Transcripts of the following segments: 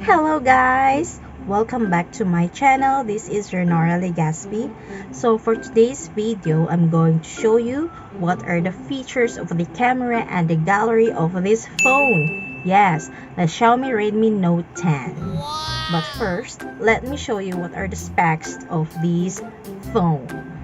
Hello guys! Welcome back to my channel. This is your Nora Legaspi. So for today's video, I'm going to show you what are the features of the camera and the gallery of this phone. Yes, the Xiaomi Redmi Note 10. But first, let me show you what are the specs of this phone.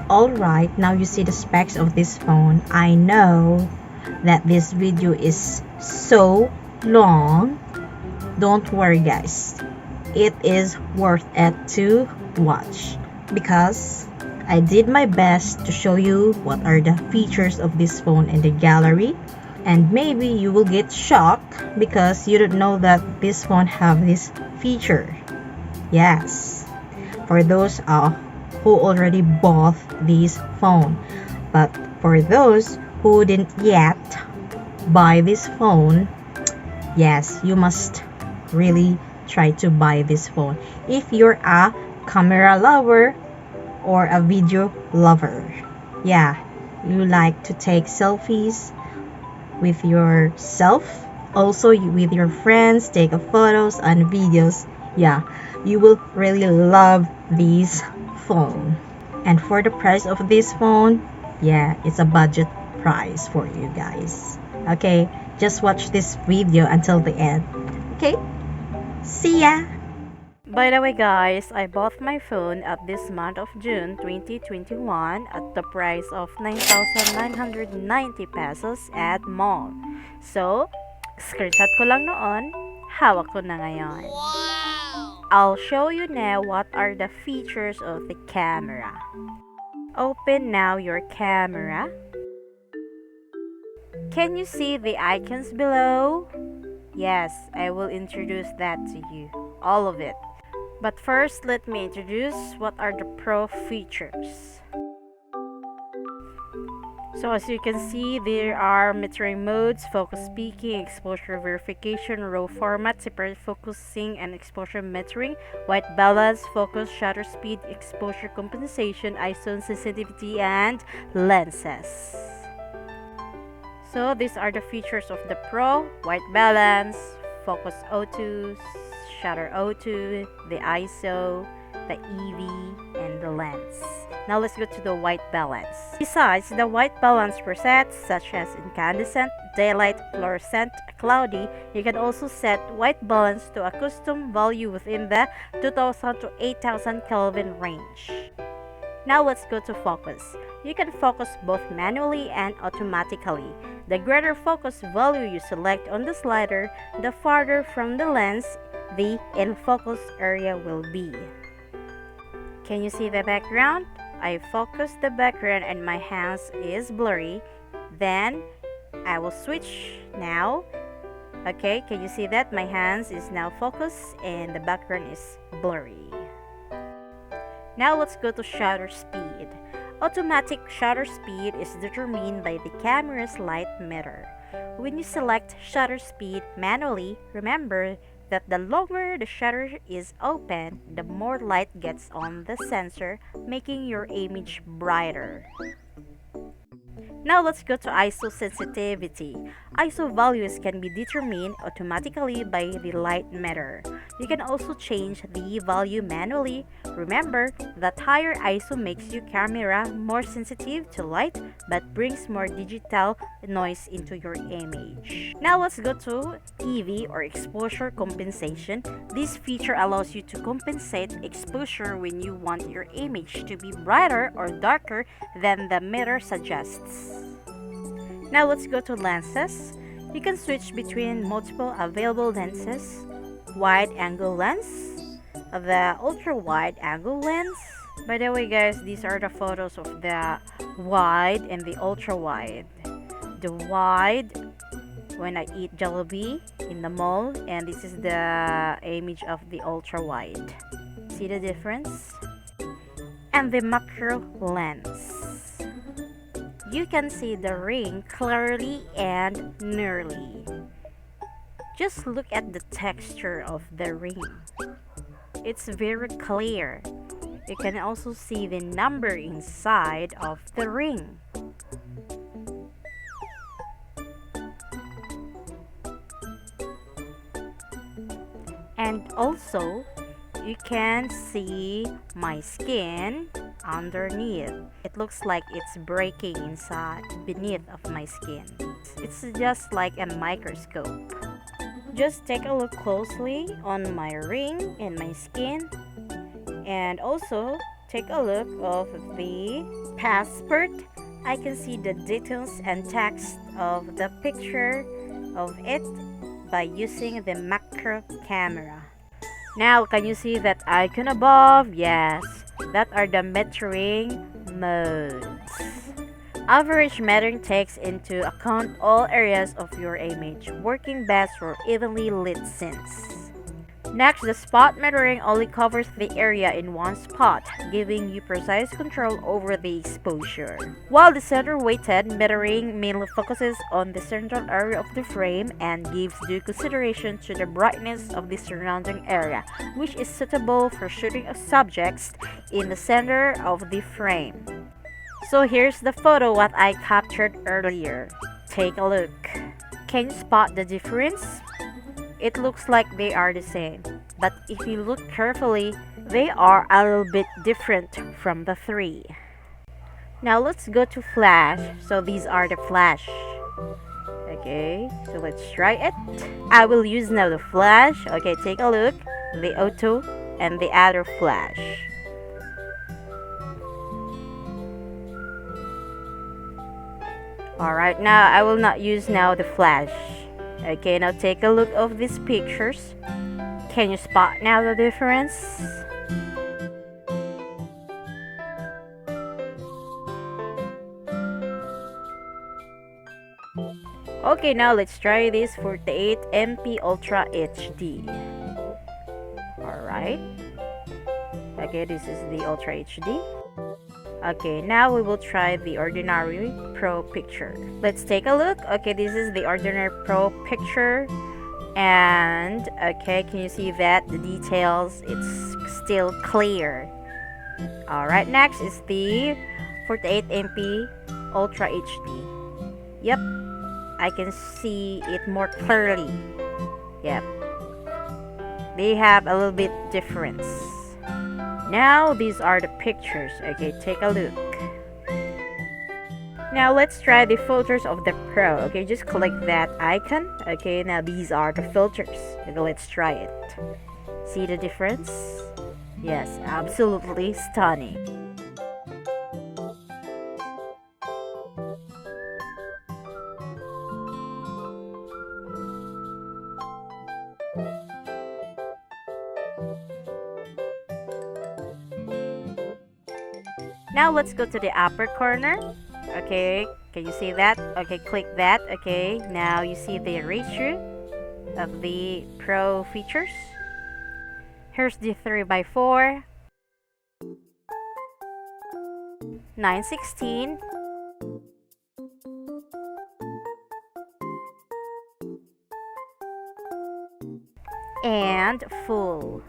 Alright, now you see the specs of this phone. I know that this video is so long. Don't worry guys, it is worth it to watch because I did my best to show you what are the features of this phone in the gallery, and maybe you will get shocked because you don't know that this phone have this feature. Yes, for those who already bought this phone, but for those who didn't yet buy this phone, yes, you must really try to buy this phone if you're a camera lover or a video lover. Yeah, you like to take selfies with yourself, also with your friends, take photos and videos. Yeah, you will really love this phone. And for the price of this phone, yeah, it's a budget price for you guys. Okay, just watch this video until the end. Okay, see ya! By the way guys, I bought my phone at this month of June 2021 at the price of 9,990 pesos at mall. So, screenshot ko lang noon, hawak ko na ngayon. I'll show you now what are the features of the camera. Open now your camera. Can you see the icons below? Yes, I will introduce that to you, all of it. But first, let me introduce what are the pro features. So as you can see, there are metering modes, focus peaking, exposure verification, raw format, separate focusing and exposure metering, white balance, focus, shutter speed, exposure compensation, ISO sensitivity, and lenses. So these are the features of the Pro: white balance, focus O2, shutter O2, the ISO, the EV, and the lens. Now let's go to the white balance. Besides the white balance presets such as incandescent, daylight, fluorescent, cloudy, you can also set white balance to a custom value within the 2000 to 8000 Kelvin range. Now let's go to focus. You can focus both manually and automatically. The greater focus value you select on the slider, the farther from the lens the in-focus area will be. Can you see the background? I focused the background and my hands is blurry. Then I will switch now. Okay, can you see that? My hands is now focused and the background is blurry. Now let's go to shutter speed. Automatic shutter speed is determined by the camera's light meter. When you select shutter speed manually, remember that the longer the shutter is open, the more light gets on the sensor, making your image brighter. Now let's go to ISO sensitivity. ISO values can be determined automatically by the light meter. You can also change the value manually. Remember that higher ISO makes your camera more sensitive to light but brings more digital noise into your image. Now let's go to EV or exposure compensation. This feature allows you to compensate exposure when you want your image to be brighter or darker than the meter suggests. Now let's go to lenses. You can switch between multiple available lenses. Wide angle lens, the ultra wide angle lens. By the way guys, these are the photos of the wide and the ultra wide. The wide when I eat Jollibee in the mall, and this is the image of the ultra wide. See the difference? And the macro lens. You can see the ring clearly and nearly. Just look at the texture of the ring. It's very clear. You can also see the number inside of the ring. And also, you can see my skin underneath. It looks like it's breaking inside beneath of my skin. It's just like a microscope. Just take a look closely on my ring and my skin, and also take a look of the passport. I can see the details and text of the picture of it by using the macro camera. Now, can you see that icon above? Yes, that are the metering modes. Average metering takes into account all areas of your image, working best for evenly lit scenes. Next, the spot metering only covers the area in one spot, giving you precise control over the exposure. While the center-weighted metering mainly focuses on the central area of the frame and gives due consideration to the brightness of the surrounding area, which is suitable for shooting of subjects in the center of the frame. So here's the photo what I captured earlier. Take a look. Can you spot the difference? It looks like they are the same, but if you look carefully, they are a little bit different from the three. Now let's go to flash. So these are the flash. Okay, so let's try it. I will use now the flash. Okay, take a look. The auto and the other flash. Alright, now I will not use now the flash. Okay, now take a look of these pictures. Can you spot now the difference? Okay, now let's try this 48MP Ultra HD. Alright. Okay, this is the Ultra HD. Okay, now we will try the ordinary Pro picture. Let's take a look. Okay, this is the ordinary Pro picture. And okay, can you see that the details, it's still clear. Alright, next is the 48MP Ultra HD. Yep, I can see it more clearly. Yep, they have a little bit difference. Now these are the pictures. Okay, take a look. Now let's try the filters of the Pro. Okay, just click that icon. Okay, now these are the filters. Okay, let's try it. See the difference? Yes, absolutely stunning. Now let's go to the upper corner. Okay, can you see that? Okay, click that. Okay, now you see the ratio of the Pro features. Here's the 3x4, 916, and full.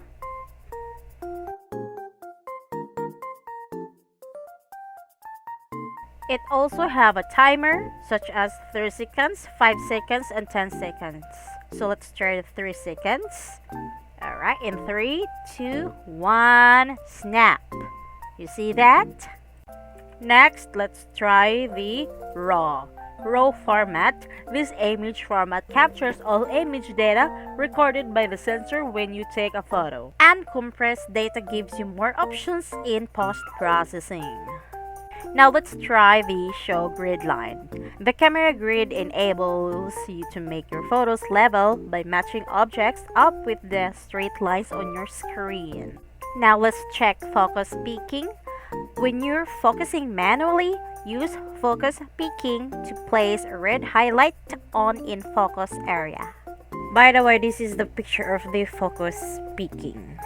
It also have a timer such as 3 seconds, 5 seconds, and 10 seconds. So let's try the 3 seconds. Alright, in 3, 2, 1, snap. You see that? Next, let's try the RAW format. This image format captures all image data recorded by the sensor when you take a photo. And compressed data gives you more options in post-processing. Now let's try the show grid line. The camera grid enables you to make your photos level by matching objects up with the straight lines on your screen. Now let's check focus peaking. When you're focusing manually, use focus peaking to place a red highlight on in focus area. By the way, this is the picture of the focus peaking.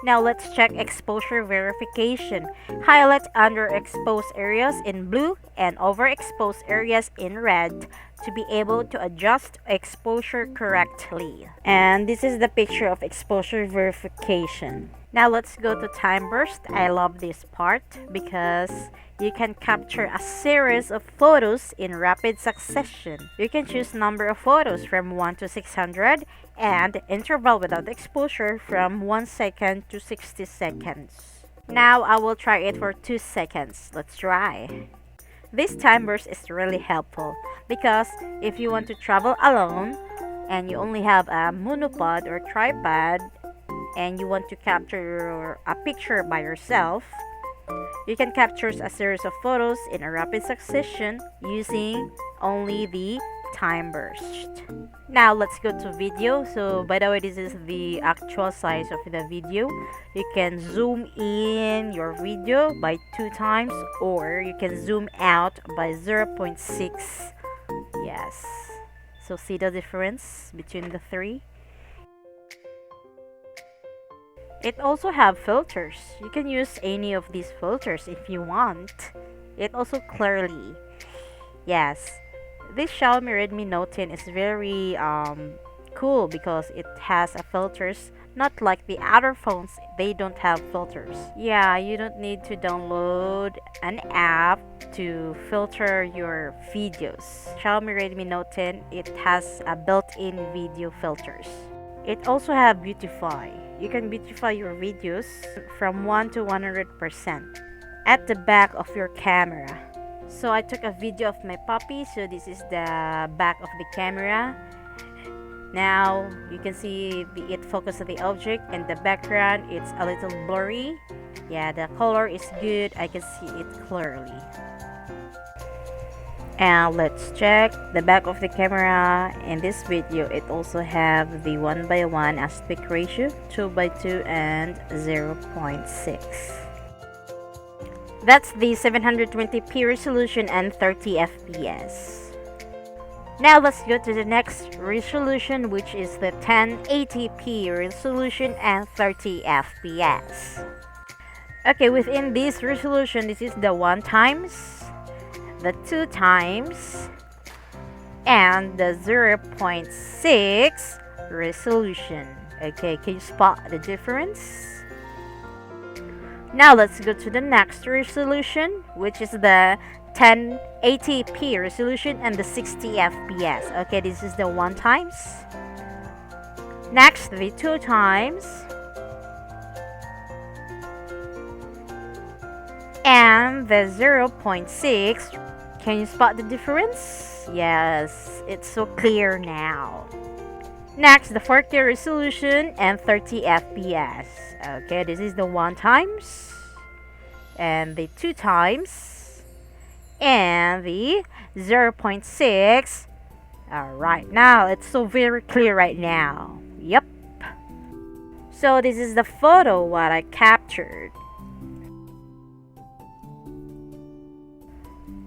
Now let's check exposure verification. Highlight underexposed areas in blue and overexposed areas in red to be able to adjust exposure correctly. And this is the picture of exposure verification. Now let's go to time burst. I love this part because you can capture a series of photos in rapid succession. You can choose number of photos from 1 to 600 and interval without exposure from 1 second to 60 seconds. Now I will try it for 2 seconds. Let's try. This time burst is really helpful because if you want to travel alone and you only have a monopod or tripod and you want to capture a picture by yourself, you can capture a series of photos in a rapid succession using only the time burst. Now let's go to video. So by the way, this is the actual size of the video. You can zoom in your video by 2 times or you can zoom out by 0.6. Yes. So see the difference between the three? It also have filters. You can use any of these filters if you want. It also clearly. Yes. This Xiaomi Redmi Note 10 is very cool because it has a filters, not like the other phones, they don't have filters. Yeah, you don't need to download an app to filter your videos. Xiaomi Redmi Note 10, it has a built-in video filters. It also have beautify. You can beautify your videos from 1 to 100% at the back of your camera. So I took a video of my puppy, so this is the back of the camera. Now you can see it focus on the object and the background, it's a little blurry. Yeah, the color is good, I can see it clearly. And let's check the back of the camera. In this video, it also have the 1:1 aspect ratio, 2:2 and 0.6. That's the 720p resolution and 30 fps. Now let's go to the next resolution, which is the 1080p resolution and 30 fps. Okay, within this resolution, this is the 1 times, the 2 times, and the 0.6 resolution. Okay, can you spot the difference? Now let's go to the next resolution, which is the 1080p resolution and the 60 fps. Okay, this is the 1 times. Next, the 2 times. And the 0.6. Can you spot the difference? Yes, it's so clear now. Next, the 4K resolution and 30 fps. Okay, this is the 1 times and the 2 times and the 0.6. Alright, now it's so very clear right now. Yep. So this is the photo what I captured.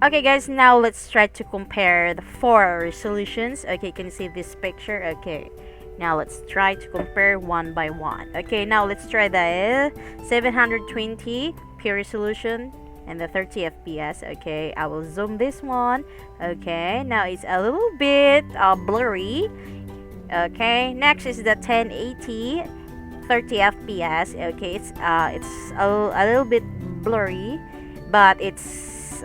Okay guys, now let's try to compare the 4 resolutions. Okay, can you see this picture? Okay, now let's try to compare one by one. Okay, now let's try the 720p resolution and the 30 fps. Okay, I will zoom this one. Okay, now it's a little bit blurry. Okay, next is the 1080 30 fps. Okay, it's a little bit blurry, but it's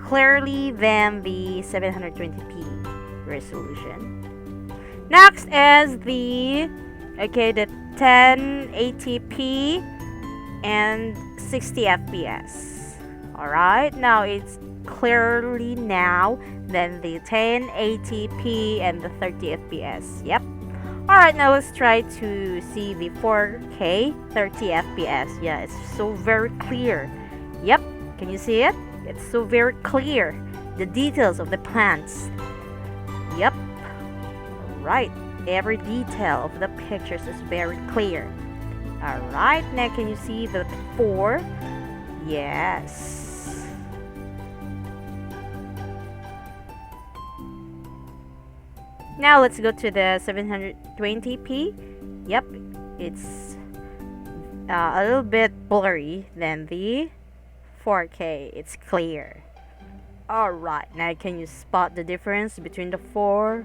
clearly than the 720p resolution. Next is the 1080p and 60 fps. Alright, now it's clearly now than the 1080p and the 30 fps. Yep. Alright, now let's try to see the 4K 30 fps. Yeah, it's so very clear. Yep, can you see it? It's so very clear. The details of the plants. Yep. Alright, every detail of the pictures is very clear. Alright, now can you see the 4? Yes. Now let's go to the 720p. Yep, it's a little bit blurry than the 4K. It's clear. Alright, now can you spot the difference between the 4?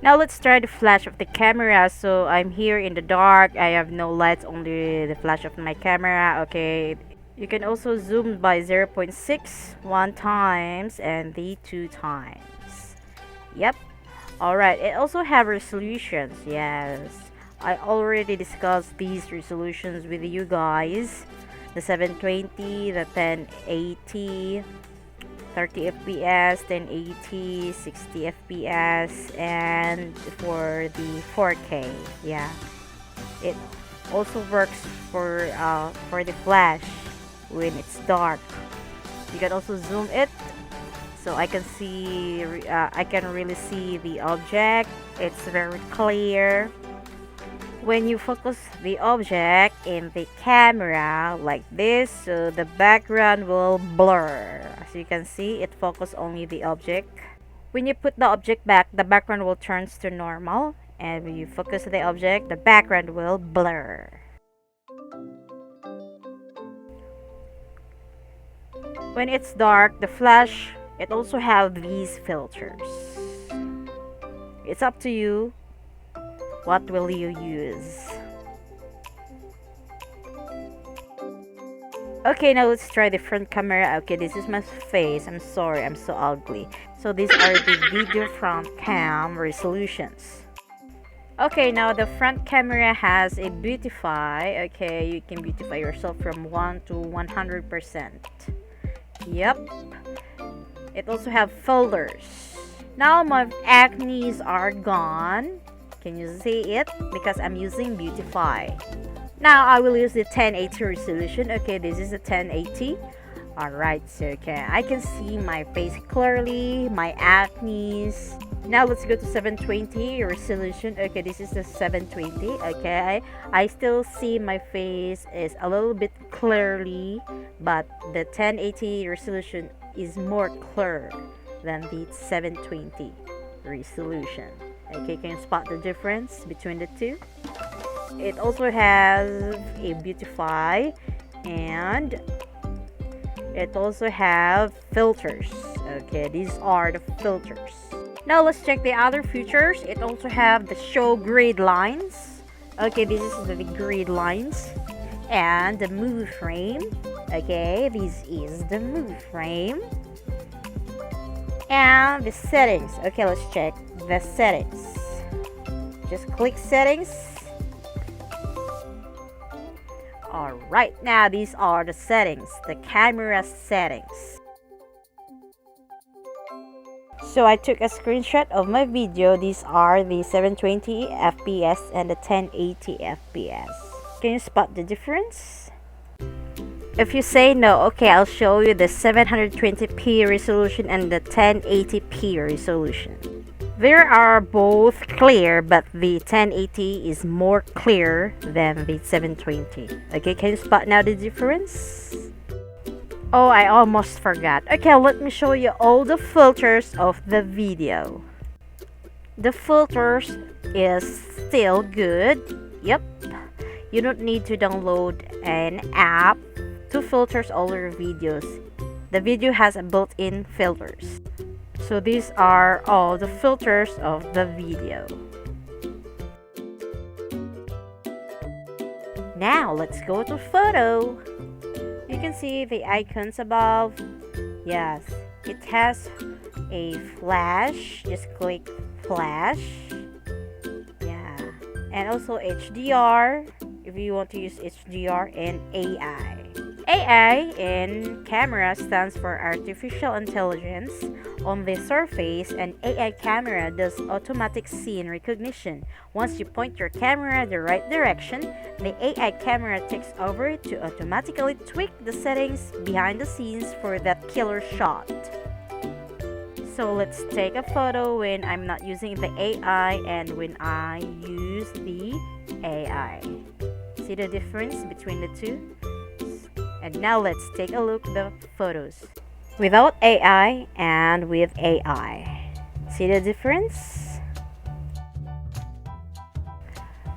Now let's try the flash of the camera. So I'm here in the dark. I have no lights, only the flash of my camera. Okay, you can also zoom by 0.6 one times and the 2 times. Yep. Alright, it also have resolutions. Yes, I already discussed these resolutions with you guys. The 720, the 1080, 30 fps, 1080, 60 fps, and for the 4K. Yeah, it also works for the flash when it's dark. You can also zoom it, so I can see I can really see the object. It's very clear. When you focus the object in the camera like this, so the background will blur. As you can see, it focuses only the object. When you put the object back, the background will turn to normal, and when you focus the object, the background will blur. When it's dark, the flash, it also have these filters. It's up to you. What will you use? Okay, now let's try the front camera. Okay, this is my face. I'm sorry, I'm so ugly. So these are the video front cam resolutions. Okay, now the front camera has a beautify. Okay, you can beautify yourself from 1 to 100%. Yep. It also have filters. Now my acnes are gone. Can you see it? Because I'm using beautify. Now I will use the 1080 resolution. Okay, this is a 1080. Alright, so okay, I can see my face clearly, my acne. Now let's go to 720 resolution. Okay, this is the 720. Okay, I still see my face is a little bit clearly, but the 1080 resolution is more clear than the 720 resolution. Okay, can you spot the difference between the two? It also has a beautify, and it also have filters. Okay, these are the filters. Now let's check the other features. It also have the show grid lines. Okay, this is the grid lines, and the move frame. Okay, this is the move frame, and the settings. Okay, let's check the settings. Just click settings. Alright, now these are the settings, the camera settings. So I took a screenshot of my video. These are the 720 fps and the 1080 fps. Can you spot the difference? If you say no, okay, I'll show you the 720p resolution and the 1080p resolution. They are both clear, but the 1080 is more clear than the 720. Okay, can you spot now the difference? Oh, I almost forgot. Okay, let me show you all the filters of the video. The filters is still good. Yep. You don't need to download an app to filter all your videos. The video has a built-in filters. So these are all the filters of the video. Now let's go to photo. You can see the icons above. Yes, it has a flash. Just click flash. Yeah, and also HDR if you want to use HDR, and AI. AI in camera stands for artificial intelligence on the surface. An AI camera does automatic scene recognition. Once you point your camera the right direction, the AI camera takes over to automatically tweak the settings behind the scenes for that killer shot. So let's take a photo when I'm not using the AI and when I use the AI. See the difference between the two? And now let's take a look at the photos without AI and with AI. See the difference?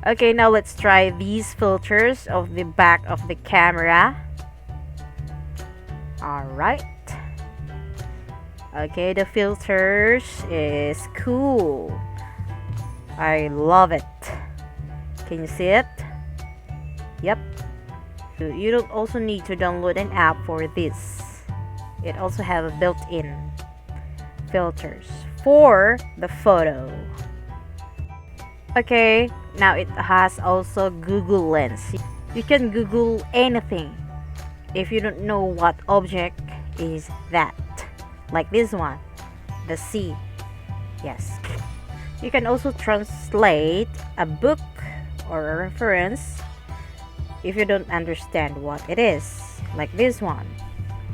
Okay, now let's try these filters of the back of the camera. Alright. Okay, the filters is cool. I love it. Can you see it? Yep. You don't also need to download an app for this. It also have a built-in filters for the photo. Okay, now it has also Google Lens. You can Google anything if you don't know what object is that. Like this one, the sea. Yes. You can also translate a book or a reference if you don't understand what it is, like this one,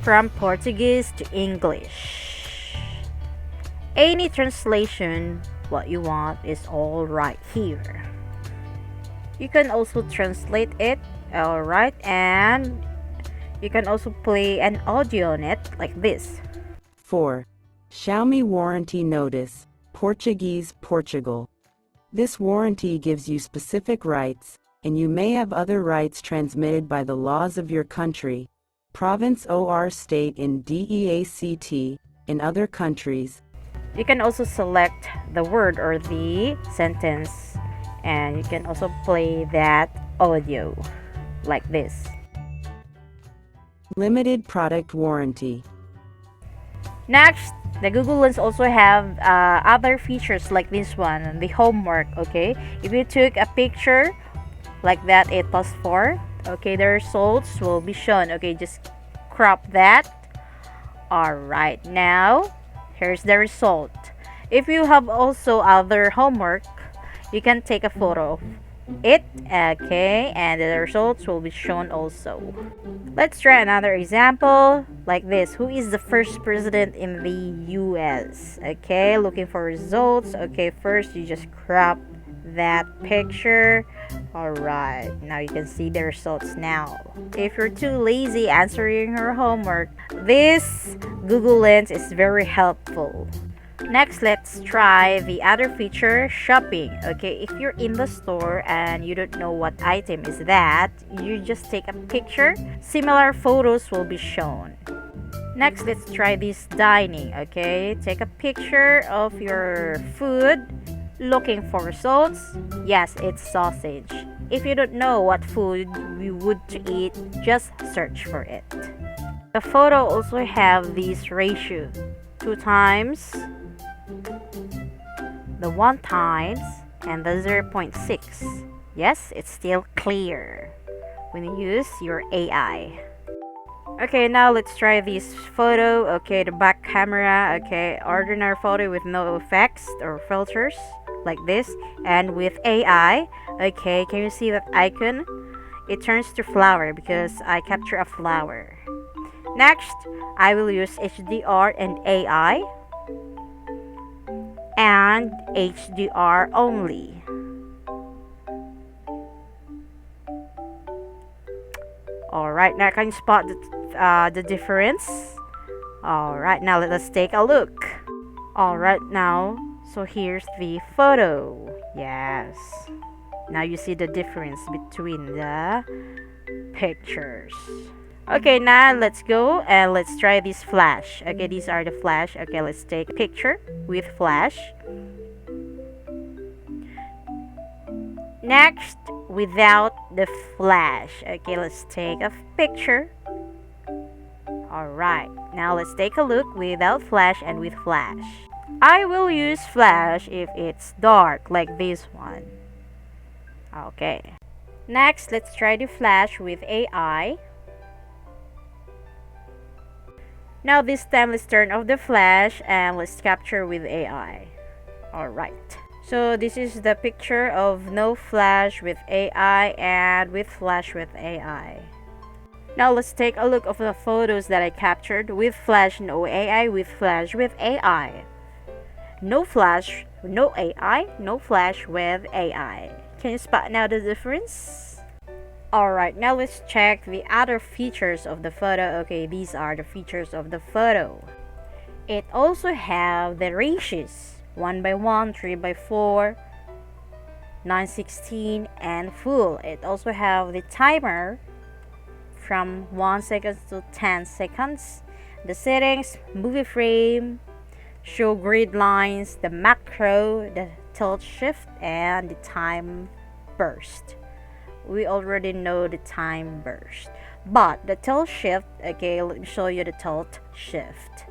from Portuguese to English. Any translation what you want is all right here. You can also translate it, alright, and you can also play an audio on it like this. 4. Xiaomi Warranty Notice, Portuguese, Portugal. This warranty gives you specific rights, and you may have other rights transmitted by the laws of your country, province or state in DEACT, in other countries. You can also select the word or the sentence, and you can also play that audio like this. Limited product warranty. Next, the Google Lens also have other features like this one, the homework. Okay, if you took a picture like that, 8+4, okay, the results will be shown. Okay, just crop that. Alright, now here's the result. If you have also other homework, you can take a photo of it, okay, and the results will be shown also. Let's try another example like this. Who is the first president in the US? Okay, looking for results. Okay, first you just crop that picture. Alright, now you can see the results now. If you're too lazy answering your homework, this Google Lens is very helpful. Next, let's try the other feature, shopping. Okay, if you're in the store and you don't know what item is that, you just take a picture. Similar photos will be shown. Next, let's try this dining. Okay, take a picture of your food. Looking for results? Yes, it's sausage. If you don't know what food we would to eat, just search for it. The photo also have this ratio: 2 times, the 1 times, and the 0.6. Yes, it's still clear when you use your AI. Okay, now let's try this photo. Okay, the back camera. Okay, ordinary photo with no effects or filters like this, and with AI. Okay, can you see that icon? It turns to flower because I capture a flower. Next, I will use HDR and AI, and HDR only. Alright, now can you spot the difference? Alright, now let us take a look. Alright, now, so here's the photo. Yes. Now you see the difference between the pictures. Okay, now let's go and let's try this flash. Okay, these are the flash. Okay, let's take a picture with flash. Next, without the flash. Okay, let's take a picture. Alright, Now let's take a look without flash and with flash. I will use flash if it's dark like this one. Okay. Next, let's try the flash with AI. Now this time let's turn off the flash and let's capture with AI. Alright. So this is the picture of no flash with AI and with flash with AI. Now let's take a look of the photos that I captured with flash, no AI, with flash with AI. No flash, no AI, no flash with AI. Can you spot now the difference? Alright, now let's check the other features of the photo. Okay, these are the features of the photo. It also have the ratios 1:1, 3:4, 9:16, and full. It also have the timer from 1 second to 10 seconds. The settings, movie frame, show grid lines, the macro, the tilt shift, and the time burst. We already know the time burst, but the tilt shift, okay, let me show you the tilt shift.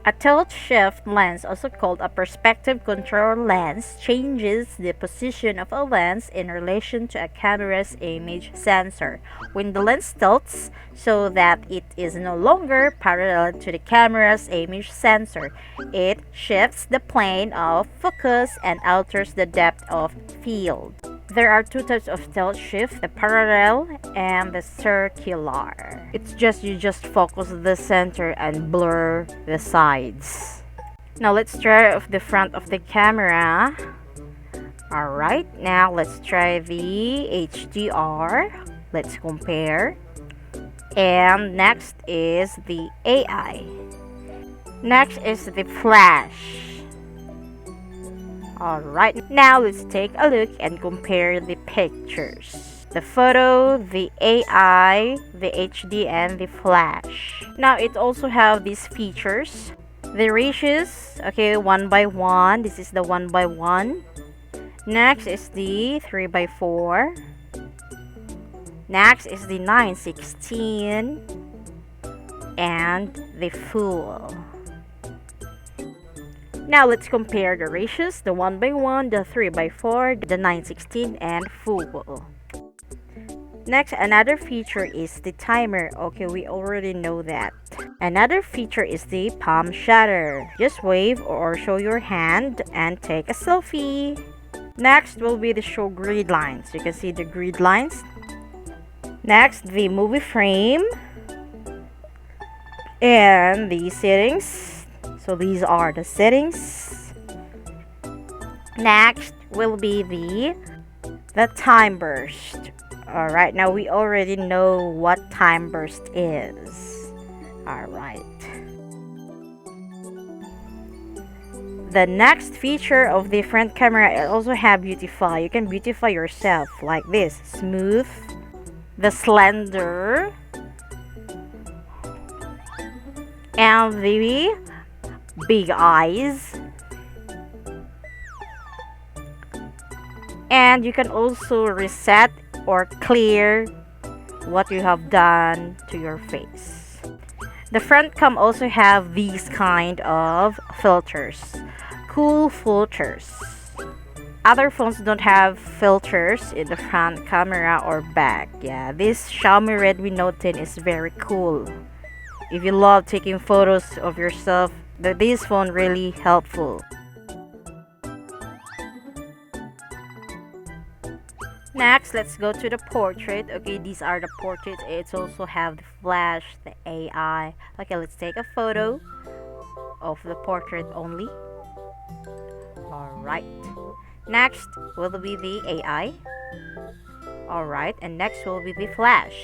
A tilt shift lens, also called a perspective control lens, changes the position of a lens in relation to a camera's image sensor. When the lens tilts so that it is no longer parallel to the camera's image sensor, it shifts the plane of focus and alters the depth of field. There are two types of tilt shift, the parallel and the circular. It's just you just focus the center and blur the sides. Now let's try off the front of the camera. Alright, now let's try the HDR. Let's compare. And next is the AI. Next is the flash. Alright, now let's take a look and compare the pictures. The photo, the AI, the HD, and the flash. Now it also have these features. The ratios, okay, 1:1. This is the 1:1. Next is the 3:4. Next is the 9:16. And the full. Now let's compare the ratios, the 1:1, the 3:4, the 9:16, and full. Next, another feature is the timer. Okay, we already know that. Another feature is the palm shutter. Just wave or show your hand and take a selfie. Next will be the show grid lines. You can see the grid lines. Next, the movie frame. And the settings. So these are the settings. Next will be the time burst. Alright, now we already know what time burst is. Alright. The next feature of the front camera, it also have beautify. You can beautify yourself like this. Smooth, the slender, and the big eyes. And you can also reset or clear what you have done to your face. The front cam also have these kind of filters, cool filters. Other phones don't have filters in the front camera or back. Yeah, this Xiaomi Redmi Note 10 is very cool. If you love taking photos of yourself, this phone really helpful. Next, let's go to the portrait. Okay, these are the portraits. It also have the flash, the AI. Okay, let's take a photo of the portrait only. Alright. Next will be the AI. Alright, and next will be the flash.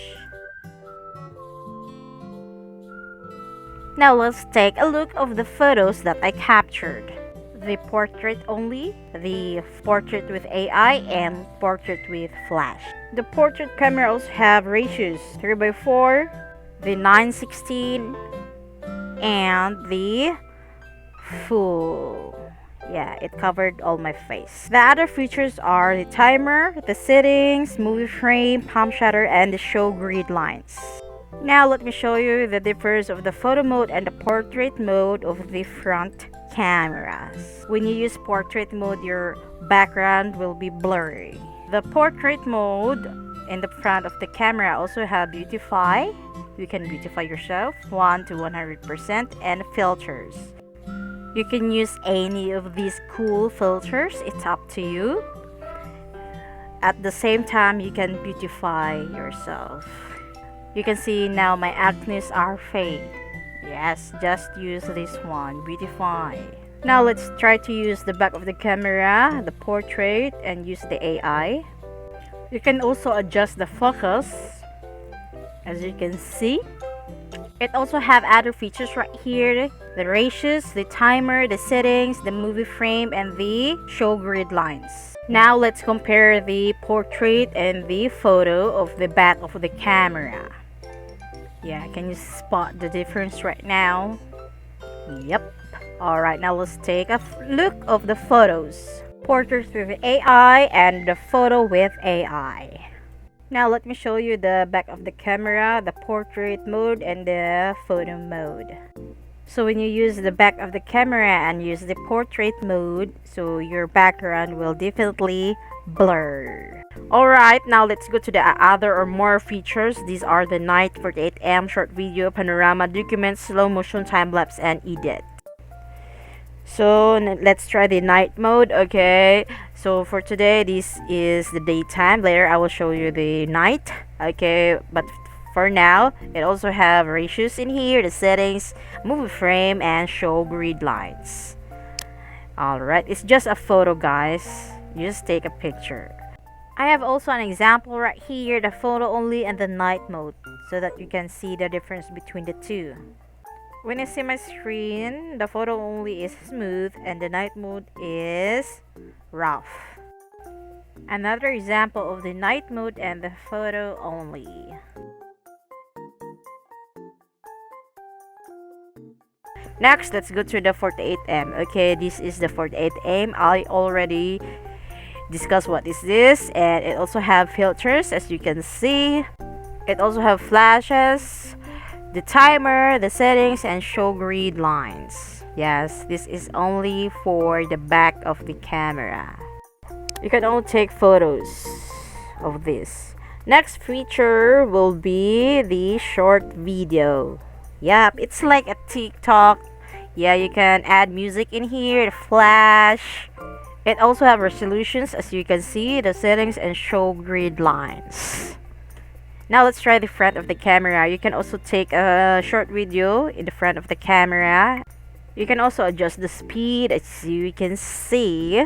Now let's take a look of the photos that I captured. The portrait only, the portrait with AI, and portrait with flash. The portrait camera also have ratios 3:4, the 9:16, and the full. Yeah, it covered all my face. The other features are the timer, the settings, movie frame, palm shutter, and the show grid lines. Now let me show you the difference of the photo mode and the portrait mode of the front cameras. When you use portrait mode, your background will be blurry. The portrait mode in the front of the camera also have beautify. You can beautify yourself 1 to 100% and filters. You can use any of these cool filters, it's up to you. At the same time, you can beautify yourself. You can see now my acnes are fade. Yes, just use this one, beautify. Now let's try to use the back of the camera, the portrait, and use the AI. You can also adjust the focus, as you can see. It also have other features right here, the ratios, the timer, the settings, the movie frame, and the show grid lines. Now let's compare the portrait and the photo of the back of the camera. Yeah, can you spot the difference right now? Yep. Alright, now let's take a look of the photos. Portrait with AI and the photo with AI. Now let me show you the back of the camera, the portrait mode and the photo mode. So when you use the back of the camera and use the portrait mode, so your background will definitely blur. Alright, now let's go to the other or more features. These are the night 48M, short video, panorama, document, slow motion, time lapse, and edit. So let's try the night mode. Okay, so for today this is the daytime. Later I will show you the night. Okay, but for now it also have ratios in here, the settings, movie frame, and show grid lines. Alright, it's just a photo, guys. You just take a picture. I have also an example right here, the photo only and the night mode, so that you can see the difference between the two. When you see my screen, the photo only is smooth and the night mode is rough. Another example of the night mode and the photo only. Next, let's go to the 48M. Okay, this is the 48M. I already discussed what is this, and it also have filters, as you can see. It also have flashes, the timer, the settings, and show grid lines. Yes, this is only for the back of the camera. You can only take photos of this. Next feature will be the short video. Yep, it's like a TikTok. Yeah, you can add music in here, the flash. It also have resolutions, as you can see, the settings, and show grid lines. Now let's try the front of the camera. You can also take a short video in the front of the camera. You can also adjust the speed, as you can see.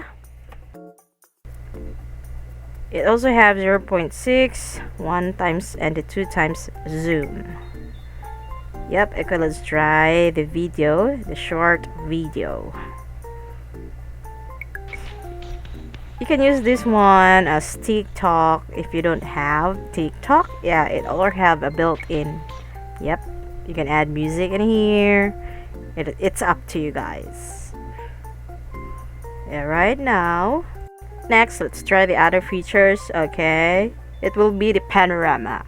It also have 0.6, 1 times, and the 2 times zoom. Yep, okay, let's try the video, the short video. You can use this one as TikTok if you don't have TikTok. Yeah, it all have a built-in. Yep, you can add music in here. It's up to you guys. Yeah, right now. Next, let's try the other features. Okay, it will be the panorama.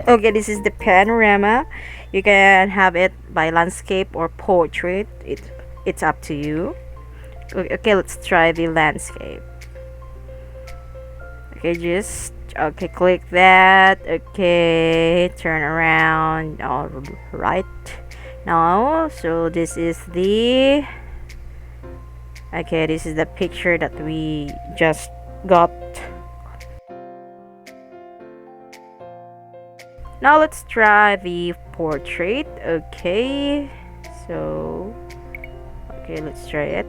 Okay, this is the panorama. You can have it by landscape or portrait. It's up to you. Okay, let's try the landscape. Okay, just click that. Okay, turn around. All right. Now, so this is the picture that we just got. Now let's try the portrait. Okay, so let's try it.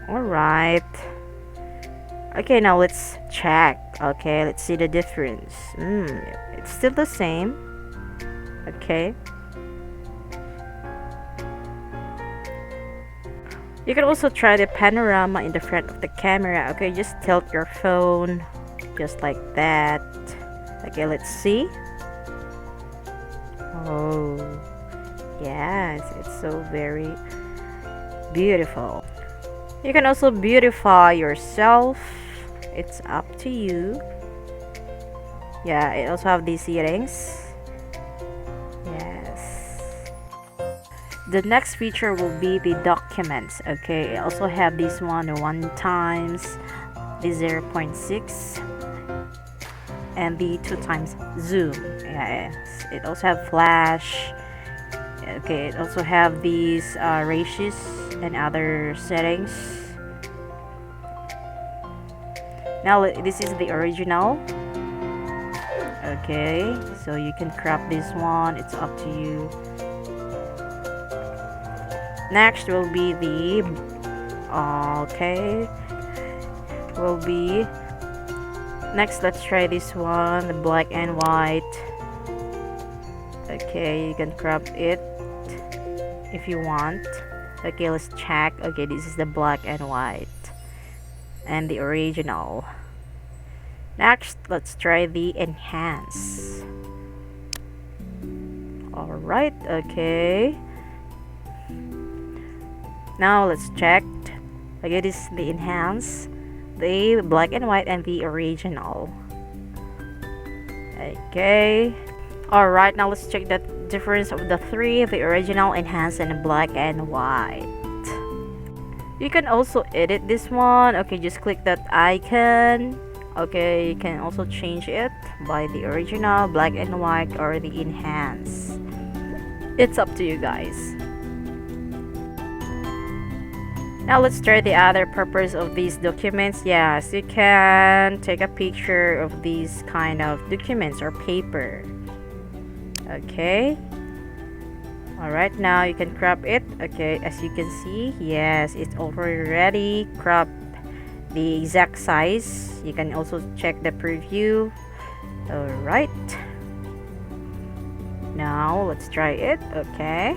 Alright. Okay, now let's check. Okay, let's see the difference. It's still the same. Okay. You can also try the panorama in the front of the camera. Okay, just tilt your phone just like that. Okay, let's see. Oh, yes, it's so very beautiful. You can also beautify yourself. It's up to you. Yeah, it also have these settings. Yes. The next feature will be the documents. Okay, it also have this one times the 0.6 and the 2 times zoom. Yes, it also have flash. Okay, it also have these ratios and other settings. Now this is the original. Okay, so you can crop this one, it's up to you. Next will be the next, let's try this one, the black and white. Okay, you can crop it if you want. Okay, let's check. Okay, this is the black and white and the original. Next, let's try the enhance. Alright, okay. Now let's check. Okay, this is the enhance, the black and white, and the original. Okay. Alright, now let's check the difference of the three, the original, enhance, and the black and white. You can also edit this one. Okay, just click that icon. Okay, you can also change it by the original, black and white, or the enhance. It's up to you guys. Now let's try the other purpose of these documents. Yes, you can take a picture of these kind of documents or paper. Okay. Alright, now you can crop it. Okay, as you can see, yes, it's already cropped the exact size. You can also check the preview. Alright. Now let's try it. Okay.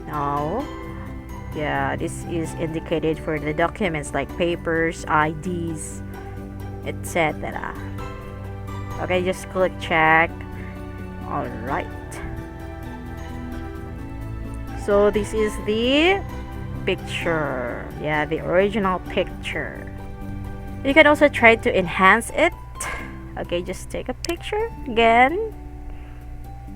Now, yeah, this is indicated for the documents like papers, IDs, etc. Okay, just click check. Alright. So this is the picture. Yeah, the original picture. You can also try to enhance it. Okay, just take a picture again.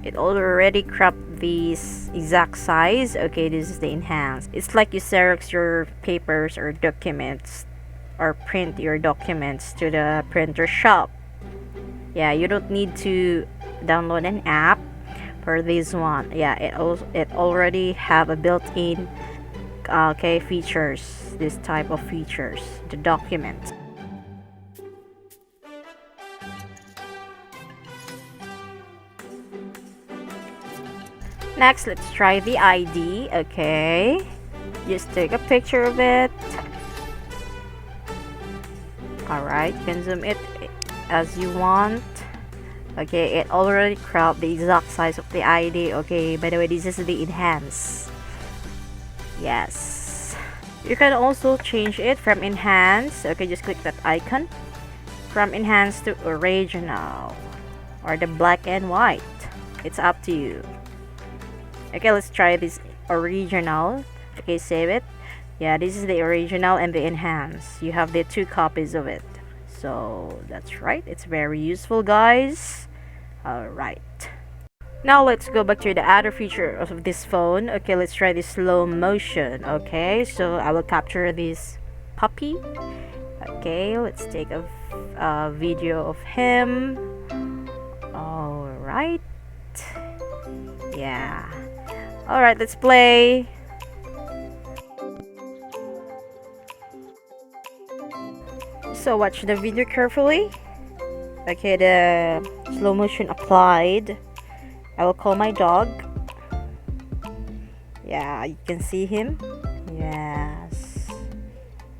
It already cropped this exact size. Okay, this is the enhance. It's like you Xerox your papers or documents or print your documents to the printer shop. Yeah, you don't need to download an app for this one. Yeah, it already have a built-in features, this type of features, the document. Next, let's try the ID. Okay, just take a picture of it. Alright, you can zoom it as you want. Okay, it already cropped the exact size of the ID. Okay, by the way, this is the enhance. Yes, you can also change it from enhance. Okay, just click that icon. From enhance to original or the black and white. It's up to you. Okay, let's try this original. Okay, save it. Yeah, this is the original and the enhance. You have the 2 copies of it. So that's right, it's very useful, guys. Alright, now let's go back to the other feature of this phone. Okay, let's try the slow motion. Okay, so I will capture this puppy. Okay, let's take a video of him. Alright, yeah. Alright, let's play. So watch the video carefully. Okay, the slow motion applied. I will call my dog. Yeah, you can see him. Yes,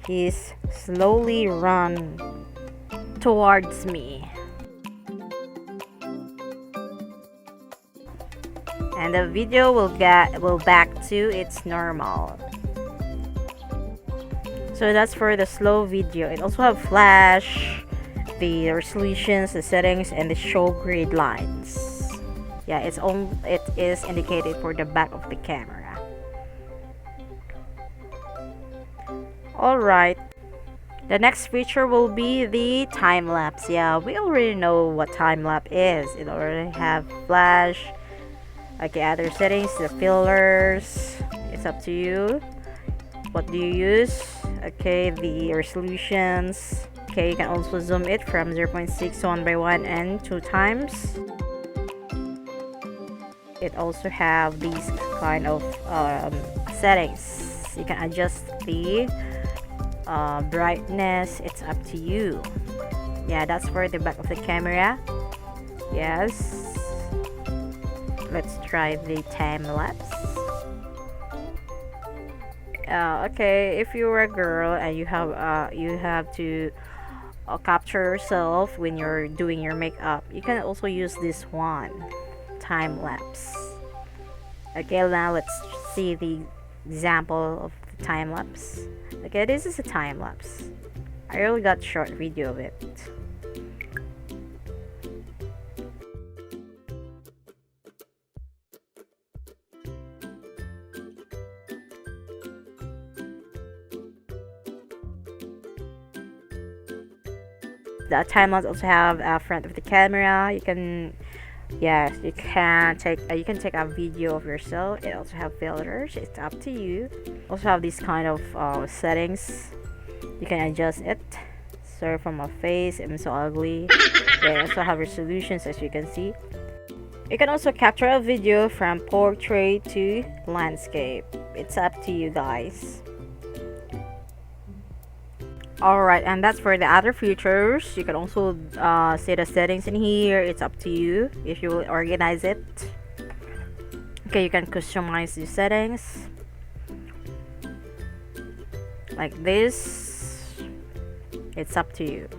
he's slowly run towards me, and the video will back to its normal. So that's for the slow video. It also have flash, the resolutions, the settings, and the show grid lines. Yeah, it is indicated for the back of the camera. Alright, The next feature will be the time lapse. Yeah, we already know what time lapse is. It already have flash. Okay, other settings, the filters. It's up to you. What do you use? Okay, the resolutions. Okay, you can also zoom it from 0.6 to 1 by 1 and 2 times. It also have these kind of settings. You can adjust the brightness. It's up to you. Yeah, that's for the back of the camera. Yes, let's try the time lapse. Okay, if you're a girl and you have to capture yourself when you're doing your makeup, you can also use this one, time lapse. Okay, now let's see the example of the time lapse. Okay, this is a time lapse. I really got short video of it. The time lapse also have a front of the camera. You can, yes, you can take a video of yourself. It also have filters. It's up to you. Also have these kind of settings. You can adjust it. So from my face, I'm so ugly. They also have resolutions, as you can see. You can also capture a video from portrait to landscape. It's up to you guys. Alright, and that's for the other features. You can also see the settings in here. It's up to you if you will organize it. Okay, you can customize the settings like this. It's up to you.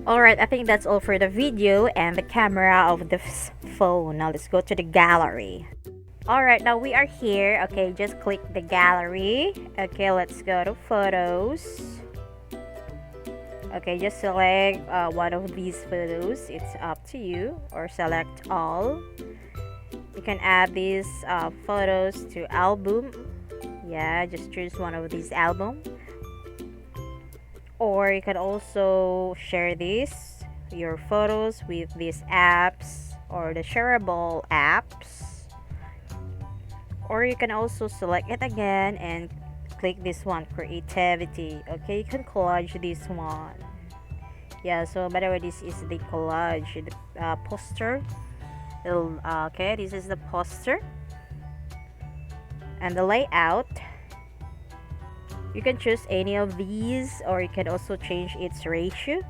Alright, I think that's all for the video and the camera of the phone. Now let's go to the gallery. Alright, now we are here. Okay, just click the gallery. Okay, let's go to photos. Okay, just select one of these photos. It's up to you, or select all. You can add these photos to album. Yeah, just choose one of these album. Or you can also share your photos with these apps or the shareable apps. Or you can also select it again and click this one, creativity. Okay, you can collage this one. Yeah, so by the way, this is the collage, the poster. Okay, this is the poster and the layout. You can choose any of these, or you can also change its ratio,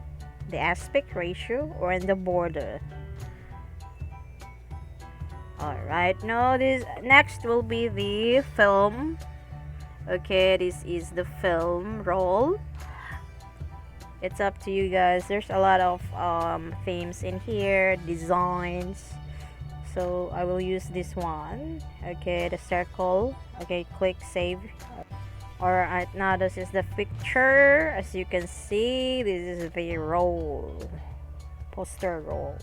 the aspect ratio, or in the border. Alright, now this next will be the film. Okay, this is the film roll. It's up to you guys. There's a lot of themes in here, designs. So I will use this one. Okay, the circle. Okay, click save. Alright, now this is the picture. As you can see, this is the roll, poster roll.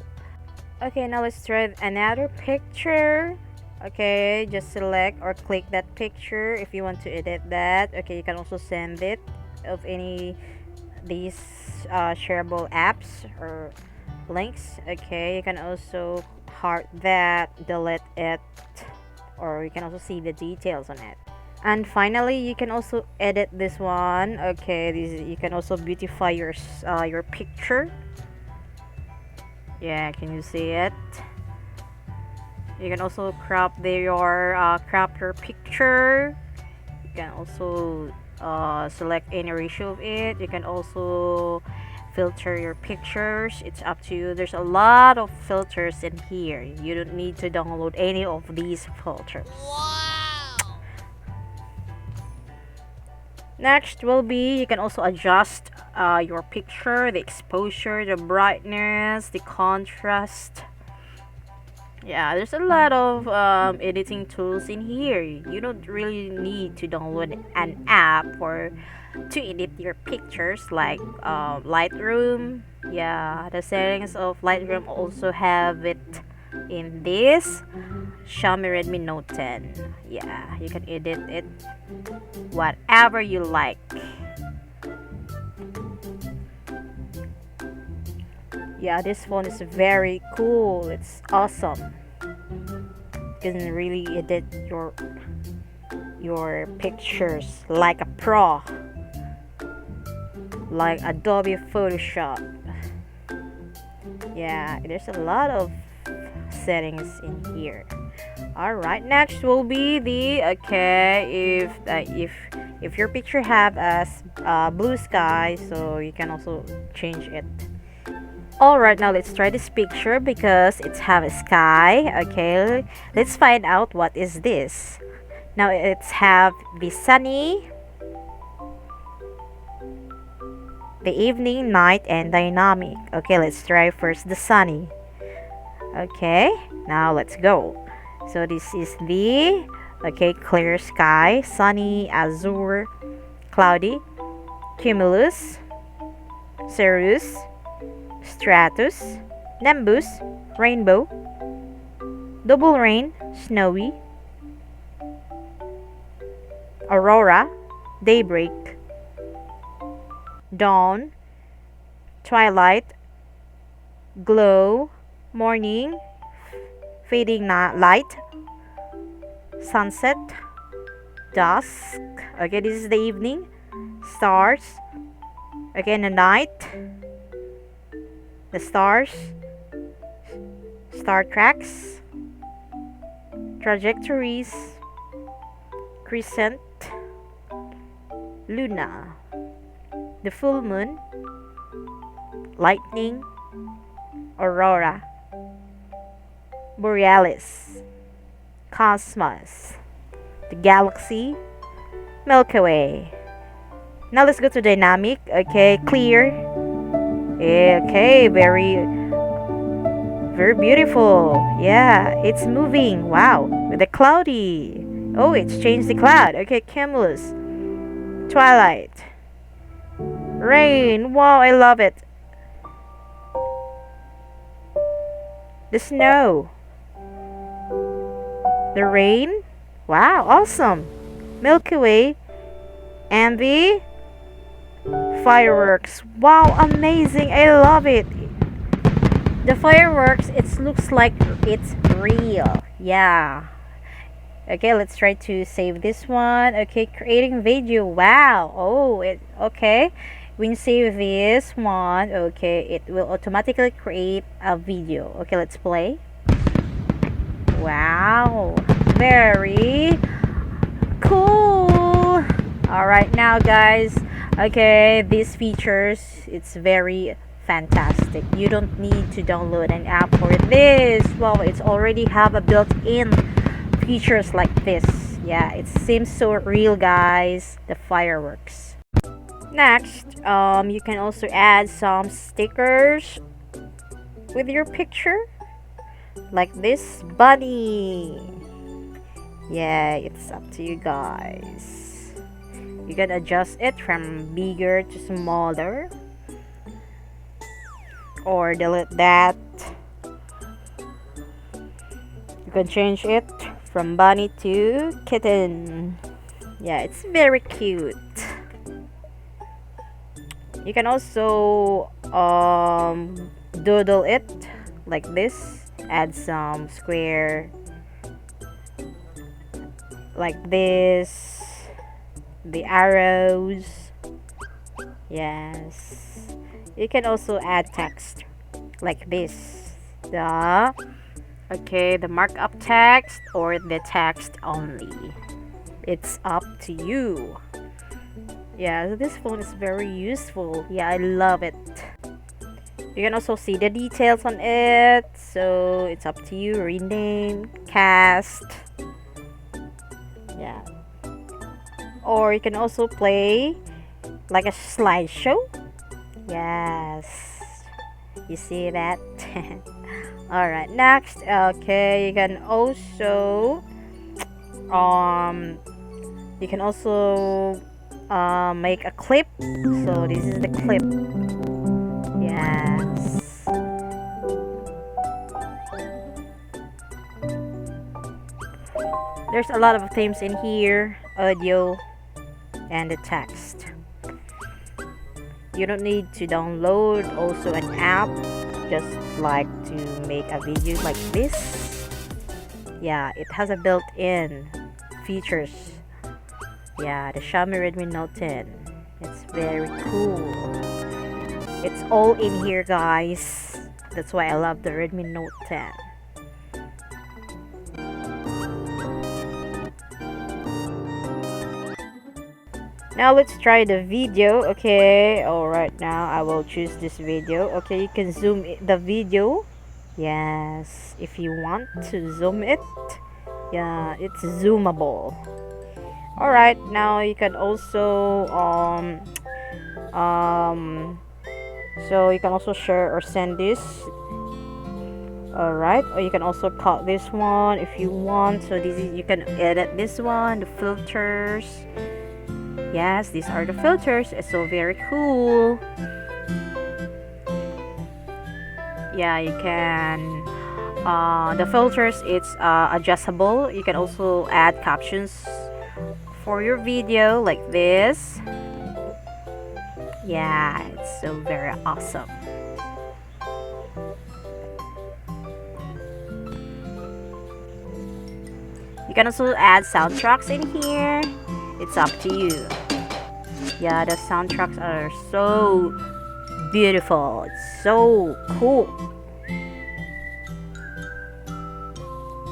Okay, now let's try another picture. Okay, just select or click that picture if you want to edit that. Okay, you can also send it of any these shareable apps or links. Okay, you can also heart that, delete it, or you can also see the details on it. And finally, you can also edit this one. Okay, you can also beautify your picture. Yeah, can you see it? You can also crop your picture. You can also select any ratio of it. You can also filter your pictures. It's up to you. There's a lot of filters in here. You don't need to download any of these filters. Next will be, you can also adjust your picture, the exposure, the brightness, the contrast. Yeah, there's a lot of editing tools in here. You don't really need to download an app to edit your pictures, like Lightroom. Yeah, the settings of Lightroom also have it in this Xiaomi Redmi Note 10. Yeah, you can edit it whatever you like. Yeah, this phone is very cool. It's awesome. You can really edit your pictures like a pro, like Adobe Photoshop. Yeah, there's a lot of settings in here. All right, next will be the okay if your picture have blue sky, so you can also change it. All right, now let's try this picture because it's have a sky. Okay, let's find out what is this. Now it's have the sunny, the evening, night, and dynamic. Okay, let's try first the sunny. Okay, now let's go. So this is the clear sky, sunny, azure, cloudy, cumulus, cirrus, stratus, nimbus, rainbow, double rain, snowy, aurora, daybreak, dawn, twilight, glow, morning, fading light, sunset, dusk. Okay, this is the evening, stars. Okay, in the night, the stars, star tracks, trajectories, crescent, luna, the full moon, lightning, aurora, borealis, cosmos, the galaxy, Milky Way. Now let's go to dynamic. Okay, clear. Okay, very beautiful. Yeah, it's moving. Wow, with the cloudy. Oh, it's changed the cloud. Okay, cumulus, twilight, rain. Wow, I love it. The snow, the rain. Wow, awesome. Milky Way, and the fireworks. Wow, amazing. I love it. The fireworks, it looks like it's real. Yeah. Okay, let's try to save this one. Okay, creating video. Wow. Oh, okay. When you save this one, okay, it will automatically create a video. Okay, let's play. Wow. Very cool. All right, now guys, okay, these features, it's very fantastic. You don't need to download an app for this. Well, it's already have a built-in features like this. Yeah, it seems so real, guys. The fireworks. Next, you can also add some stickers with your picture, like this bunny. Yeah, it's up to you guys. You can adjust it from bigger to smaller, or delete that. You can change it from bunny to kitten. Yeah, it's very cute. You can also doodle it like this, add some square like this, the arrows. Yes, you can also add text like this, the markup text or the text only. It's up to you. Yeah, this phone is very useful. Yeah, I love it. You can also see the details on it, so it's up to you. Rename, cast. Yeah, or you can also play like a slideshow. Yes, you see that. All right, next. Okay, you can also make a clip. So this is the clip. Yes. There's a lot of themes in here, audio and the text. You don't need to download also an app just like to make a video like this. Yeah, it has a built-in features. Yeah, the Xiaomi Redmi Note 10. It's very cool. It's all in here, guys. That's why I love the Redmi Note 10. Now let's try the video. Okay, alright, now I will choose this video. Okay, you can zoom the video. Yes, if you want to zoom it. Yeah, it's zoomable. Alright, now you can also so you can also share or send this. Alright, or you can also cut this one if you want. So this is, you can edit this one, the filters. Yes, these are the filters. It's so very cool. Yeah, you can the filters, it's adjustable. You can also add captions for your video like this. Yeah, it's so very awesome. You can also add soundtracks in here. It's up to you. Yeah, the soundtracks are so beautiful. It's so cool.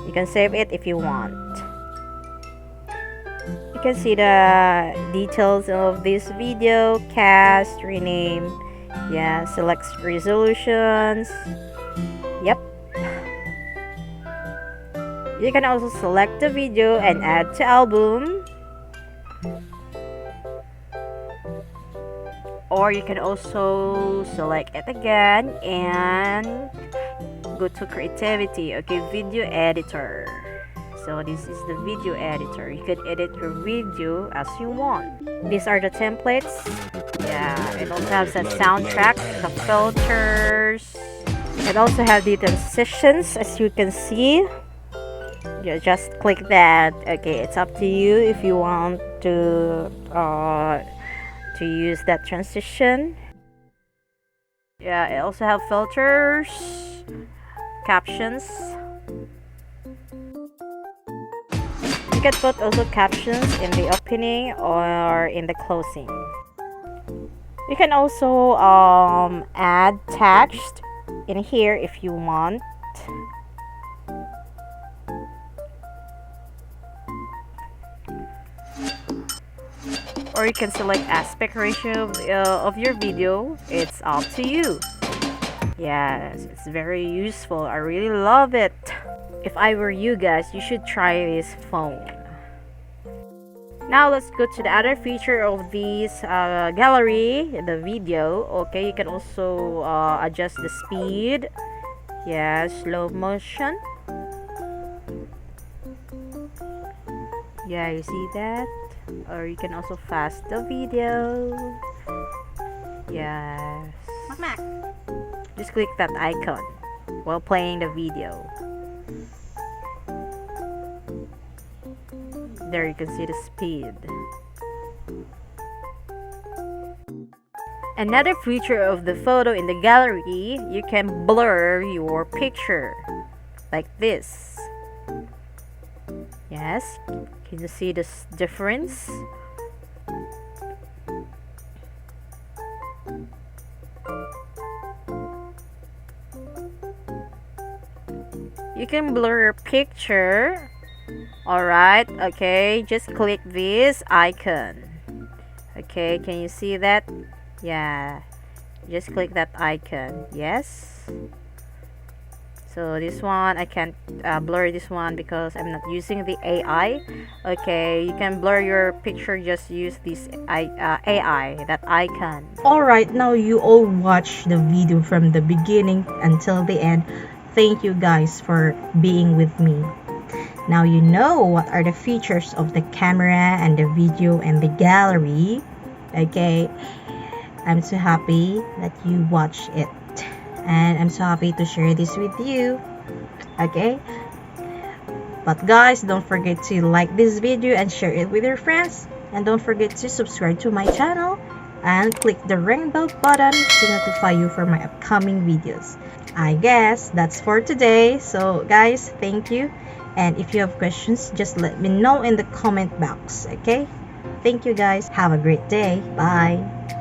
You can save it if you want. You can see the details of this video, cast, rename, yeah, select resolutions. Yep. You can also select the video and add to album. Or you can also select it again and go to creativity. Okay, video editor. So this is the video editor. You can edit your video as you want. These are the templates. Yeah, it also has the soundtrack, the filters. It also have the transitions, as you can see. You just click that. Okay, it's up to you if you want to use that transition. Yeah, it also have filters, captions. You can put also captions in the opening or in the closing. You can also add text in here if you want. Or you can select aspect ratio of your video. It's up to you. Yes, it's very useful. I really love it. If I were you guys, you should try this phone. Now let's go to the other feature of this gallery, the video. Okay, you can also adjust the speed. Yeah, slow motion. Yeah, you see that? Or you can also fast the video. Yes. Just click that icon while playing the video. There you can see the speed. Another feature of the photo in the gallery, you can blur your picture like this. Yes, can you see this difference? You can blur your picture. Alright, okay, just click this icon. Okay, can you see that? Yeah, just click that icon. Yes. So this one, I can't blur this one because I'm not using the AI. Okay, you can blur your picture, just use this AI, that icon. Alright, now you all watch the video from the beginning until the end. Thank you guys for being with me. Now you know what are the features of the camera and the video and the gallery. Okay, I'm so happy that you watch it. And I'm so happy to share this with you. Okay, but guys, don't forget to like this video and share it with your friends, and don't forget to subscribe to my channel and click the rainbow button to notify you for my upcoming videos. I guess that's for today. So guys, thank you. And if you have questions, just let me know in the comment box, okay? Thank you guys. Have a great day. Bye.